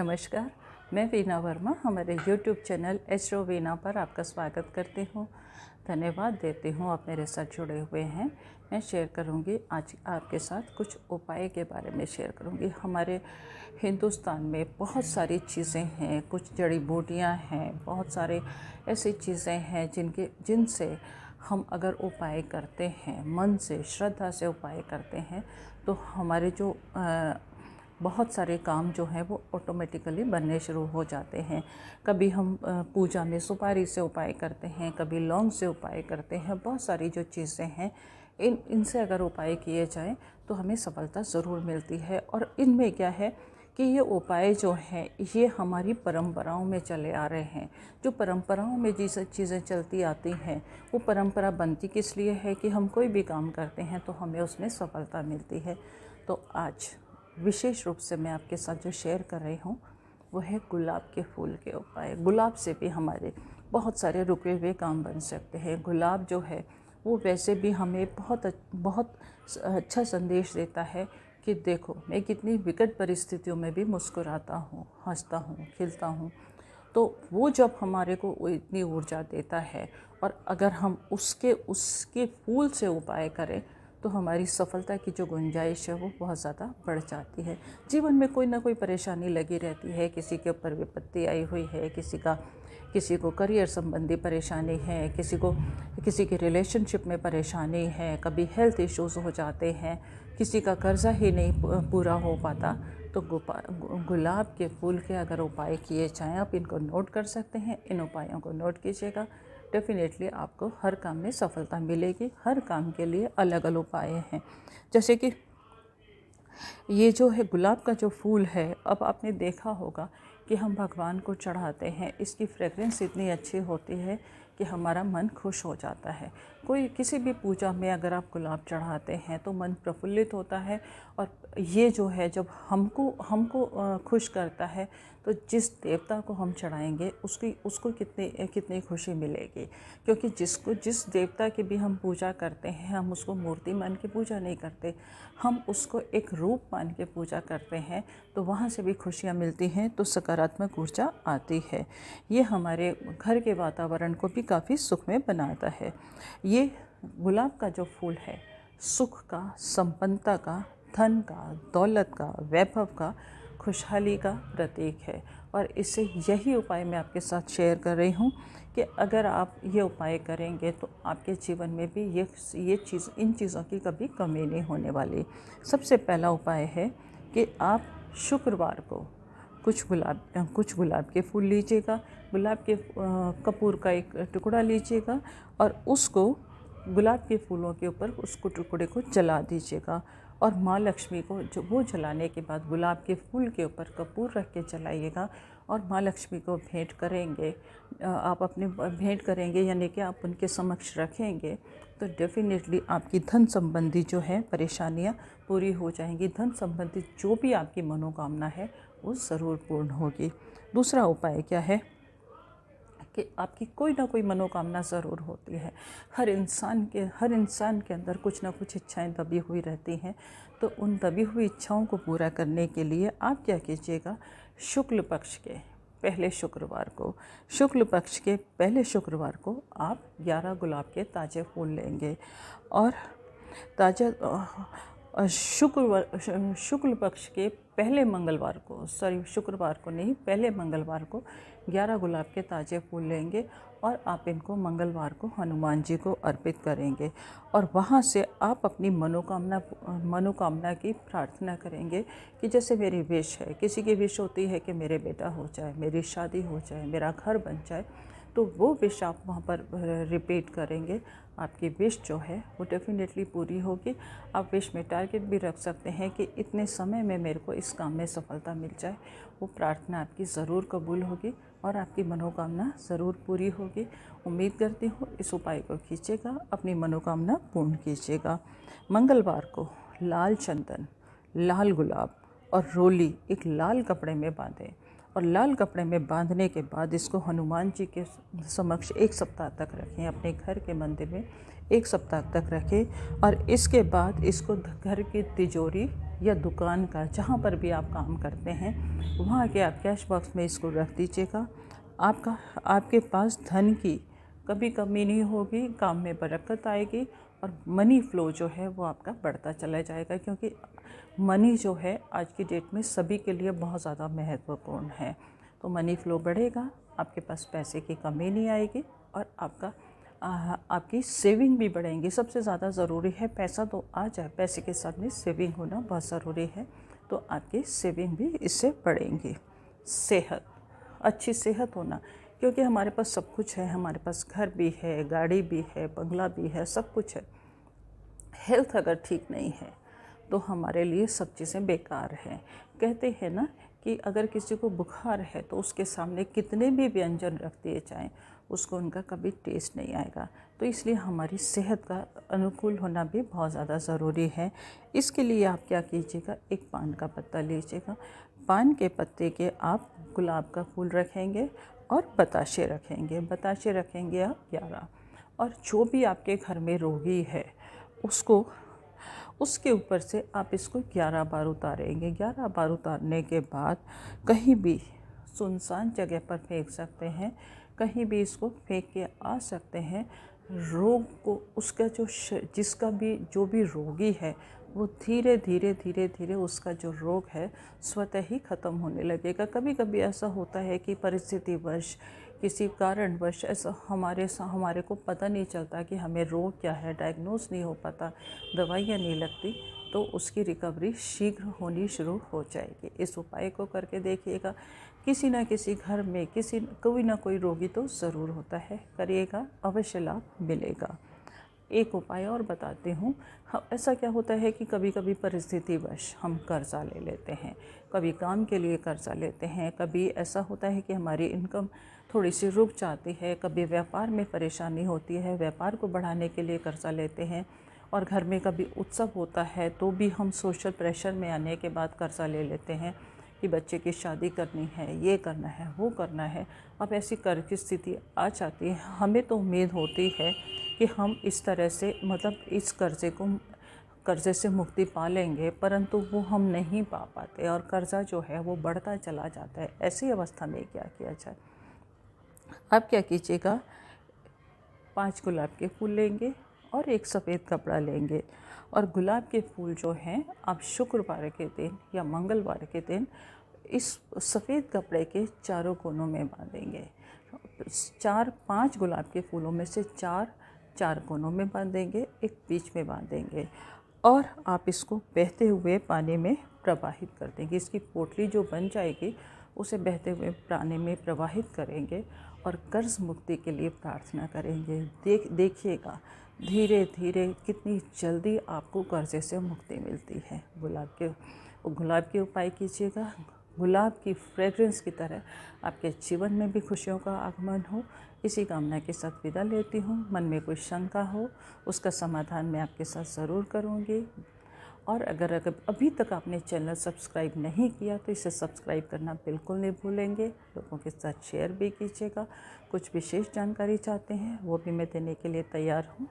नमस्कार, मैं वीना वर्मा हमारे YouTube चैनल एस्ट्रो वीना पर आपका स्वागत करती हूँ। धन्यवाद देती हूँ आप मेरे साथ जुड़े हुए हैं। मैं शेयर करूँगी आज आपके साथ कुछ उपाय के बारे में शेयर करूँगी। हमारे हिंदुस्तान में बहुत सारी चीज़ें हैं, कुछ जड़ी बूटियाँ हैं, बहुत सारे ऐसी चीज़ें हैं जिनसे हम अगर उपाय करते हैं, मन से श्रद्धा से उपाय करते हैं तो हमारे जो बहुत सारे काम जो हैं वो ऑटोमेटिकली बनने शुरू हो जाते हैं। कभी हम पूजा में सुपारी से उपाय करते हैं, कभी लौंग से उपाय करते हैं। बहुत सारी जो चीज़ें हैं इनसे अगर उपाय किए जाएं तो हमें सफलता ज़रूर मिलती है। और इनमें क्या है कि ये उपाय जो हैं ये हमारी परंपराओं में चले आ रहे हैं। जो परंपराओं में जिस चीज़ें चलती आती हैं वो परंपरा बनती किस लिए है कि हम कोई भी काम करते हैं तो हमें उसमें सफलता मिलती है। तो आज विशेष रूप से मैं आपके साथ जो शेयर कर रही हूँ वो है गुलाब के फूल के उपाय। गुलाब से भी हमारे बहुत सारे रुके हुए काम बन सकते हैं। गुलाब जो है वो वैसे भी हमें बहुत अच्छा संदेश देता है कि देखो मैं कितनी विकट परिस्थितियों में भी मुस्कुराता हूँ, हंसता हूँ, खिलता हूँ। तो वो जब हमारे को वो इतनी ऊर्जा देता है और अगर हम उसके फूल से उपाय करें तो हमारी सफलता की जो गुंजाइश है वो बहुत ज़्यादा बढ़ जाती है। जीवन में कोई ना कोई परेशानी लगी रहती है, किसी के ऊपर विपत्ति आई हुई है, किसी को करियर संबंधी परेशानी है, किसी के रिलेशनशिप में परेशानी है, कभी हेल्थ इश्यूज़ हो जाते हैं, किसी का कर्जा ही नहीं पूरा हो पाता। तो गुलाब के फूल के अगर उपाय किए जाएँ, आप इनको नोट कर सकते हैं, इन उपायों को नोट कीजिएगा। डेफिनेटली आपको हर काम में सफलता मिलेगी। हर काम के लिए अलग अलग उपाय हैं। जैसे कि ये जो है गुलाब का जो फूल है, अब आपने देखा होगा कि हम भगवान को चढ़ाते हैं, इसकी फ्रेगरेंस इतनी अच्छी होती है कि हमारा मन खुश हो जाता है। किसी भी पूजा में अगर आप गुलाब चढ़ाते हैं तो मन प्रफुल्लित होता है। और ये जो है जब हमको खुश करता है तो जिस देवता को हम चढ़ाएंगे उसको कितनी खुशी मिलेगी। क्योंकि जिस देवता की भी हम पूजा करते हैं हम उसको मूर्ति मान के पूजा नहीं करते, हम उसको एक रूप मान के पूजा करते हैं। तो वहाँ से भी खुशियाँ मिलती हैं, तो सकारात्मक ऊर्जा आती है। ये हमारे घर के वातावरण को भी काफ़ी सुखमय बनाता है। ये गुलाब का जो फूल है सुख का, संपन्नता का, धन का, दौलत का, वैभव का, खुशहाली का प्रतीक है। और इससे यही उपाय मैं आपके साथ शेयर कर रही हूँ कि अगर आप ये उपाय करेंगे तो आपके जीवन में भी इन चीज़ों की कभी कमी नहीं होने वाली। सबसे पहला उपाय है कि आप शुक्रवार को कुछ गुलाब के फूल लीजिएगा, गुलाब के कपूर का एक टुकड़ा लीजिएगा और उसको गुलाब के फूलों के ऊपर उसको टुकड़े को जला दीजिएगा। और माँ लक्ष्मी को जो वो जलाने के बाद गुलाब के फूल के ऊपर कपूर रख के जलाइएगा और माँ लक्ष्मी को भेंट करेंगे। आप अपने भेंट करेंगे यानी कि आप उनके समक्ष रखेंगे तो डेफिनेटली आपकी धन संबंधी जो है परेशानियाँ पूरी हो जाएंगी। धन संबंधी जो भी आपकी मनोकामना है वो ज़रूर पूर्ण होगी। दूसरा उपाय क्या है कि आपकी कोई ना कोई मनोकामना ज़रूर होती है। हर इंसान के अंदर कुछ ना कुछ इच्छाएं दबी हुई रहती हैं। तो उन दबी हुई इच्छाओं को पूरा करने के लिए आप क्या कीजिएगा, शुक्ल पक्ष के पहले शुक्रवार को आप 11 गुलाब के ताज़े फूल लेंगे और शुक्ल पक्ष के पहले मंगलवार को, शुक्रवार को नहीं, पहले मंगलवार को 11 गुलाब के ताज़े फूल लेंगे और आप इनको मंगलवार को हनुमान जी को अर्पित करेंगे। और वहाँ से आप अपनी मनोकामना की प्रार्थना करेंगे कि जैसे मेरी विश है, किसी की विश होती है कि मेरे बेटा हो जाए, मेरी शादी हो जाए, मेरा घर बन जाए, तो वो विश आप वहाँ पर रिपीट करेंगे। आपकी विश जो है वो डेफिनेटली पूरी होगी। आप विश में टारगेट भी रख सकते हैं कि इतने समय में मेरे को इस काम में सफलता मिल जाए। वो प्रार्थना आपकी ज़रूर कबूल होगी और आपकी मनोकामना ज़रूर पूरी होगी। उम्मीद करती हूँ इस उपाय को कीजिएगा, अपनी मनोकामना पूर्ण कीजिएगा। मंगलवार को लाल चंदन, लाल गुलाब और रोली एक लाल कपड़े में बांधें और लाल कपड़े में बांधने के बाद इसको हनुमान जी के समक्ष 1 सप्ताह तक रखें, अपने घर के मंदिर में 1 सप्ताह तक रखें। और इसके बाद इसको घर की तिजोरी या दुकान का जहाँ पर भी आप काम करते हैं वहाँ के आप कैश बॉक्स में इसको रख दीजिएगा। आपके पास धन की कभी कमी नहीं होगी, काम में बरकत आएगी और मनी फ्लो जो है वो आपका बढ़ता चला जाएगा, क्योंकि मनी जो है आज की डेट में सभी के लिए बहुत ज़्यादा महत्वपूर्ण है। तो मनी फ्लो बढ़ेगा, आपके पास पैसे की कमी नहीं आएगी और आपकी सेविंग भी बढ़ेंगी। सबसे ज़्यादा ज़रूरी है, पैसा तो आ जाए, पैसे के साथ में सेविंग होना बहुत ज़रूरी है, तो आपकी सेविंग भी इससे बढ़ेंगी। सेहत, अच्छी सेहत होना, क्योंकि हमारे पास सब कुछ है, हमारे पास घर भी है, गाड़ी भी है, बंगला भी है, सब कुछ है। हेल्थ अगर ठीक नहीं है तो हमारे लिए सब चीज़ें बेकार हैं। कहते हैं ना कि अगर किसी को बुखार है तो उसके सामने कितने भी व्यंजन रख दिए जाएँ उसको उनका कभी टेस्ट नहीं आएगा। तो इसलिए हमारी सेहत का अनुकूल होना भी बहुत ज़्यादा ज़रूरी है। इसके लिए आप क्या कीजिएगा, एक पान का पत्ता लीजिएगा, पान के पत्ते के आप गुलाब का फूल रखेंगे और बताशे रखेंगे। बताशे रखेंगे आप 11, और जो भी आपके घर में रोगी है उसके ऊपर से आप इसको 11 बार उतारेंगे। 11 बार उतारने के बाद कहीं भी सुनसान जगह पर फेंक सकते हैं, कहीं भी इसको फेंक के आ सकते हैं। रोग को उसका जो भी रोगी है वो धीरे धीरे उसका जो रोग है स्वतः ही ख़त्म होने लगेगा। कभी कभी ऐसा होता है कि परिस्थितिवश, किसी कारणवश ऐसा हमारे को पता नहीं चलता कि हमें रोग क्या है, डायग्नोस नहीं हो पाता, दवाइयाँ नहीं लगती, तो उसकी रिकवरी शीघ्र होनी शुरू हो जाएगी। इस उपाय को करके देखिएगा। किसी न किसी घर में कोई ना कोई रोगी तो ज़रूर होता है, करिएगा, अवश्य लाभ मिलेगा। एक उपाय और बताती हूँ। ऐसा क्या होता है कि कभी कभी परिस्थितिवश हम कर्ज़ा ले लेते हैं, कभी काम के लिए कर्ज़ा लेते हैं, कभी ऐसा होता है कि हमारी इनकम थोड़ी सी रुक जाती है, कभी व्यापार में परेशानी होती है, व्यापार को बढ़ाने के लिए कर्ज़ा लेते हैं, और घर में कभी उत्सव होता है तो भी हम सोशल प्रेशर में आने के बाद कर्ज़ा ले लेते हैं कि बच्चे की शादी करनी है, ये करना है, वो करना है। अब ऐसी कर्ज की स्थिति आ जाती है, हमें तो उम्मीद होती है कि हम इस तरह से इस कर्ज़े से मुक्ति पा लेंगे, परंतु वो हम नहीं पा पाते और कर्ज़ा जो है वो बढ़ता चला जाता है। ऐसी अवस्था में क्या किया जाए? आप क्या कीजिएगा, 5 गुलाब के फूल लेंगे और एक सफ़ेद कपड़ा लेंगे, और गुलाब के फूल जो हैं आप शुक्रवार के दिन या मंगलवार के दिन इस सफ़ेद कपड़े के चारों कोनों में बांधेंगे। 5 गुलाब के फूलों में से 4 कोनों में बांधेंगे, एक बीच में बांधेंगे, और आप इसको बहते हुए पानी में प्रवाहित कर देंगे। इसकी पोटली जो बन जाएगी उसे बहते हुए पानी में प्रवाहित करेंगे और कर्ज मुक्ति के लिए प्रार्थना करेंगे। देखिएगा धीरे धीरे कितनी जल्दी आपको कर्जे से मुक्ति मिलती है। गुलाब के उपाय कीजिएगा। गुलाब की फ्रेग्रेंस की तरह आपके जीवन में भी खुशियों का आगमन हो, इसी कामना के साथ विदा लेती हूँ। मन में कोई शंका हो उसका समाधान मैं आपके साथ ज़रूर करूँगी। और अगर अभी तक आपने चैनल सब्सक्राइब नहीं किया तो इसे सब्सक्राइब करना बिल्कुल नहीं भूलेंगे। लोगों के साथ शेयर भी कीजिएगा। कुछ विशेष जानकारी चाहते हैं वो भी मैं देने के लिए तैयार हूँ।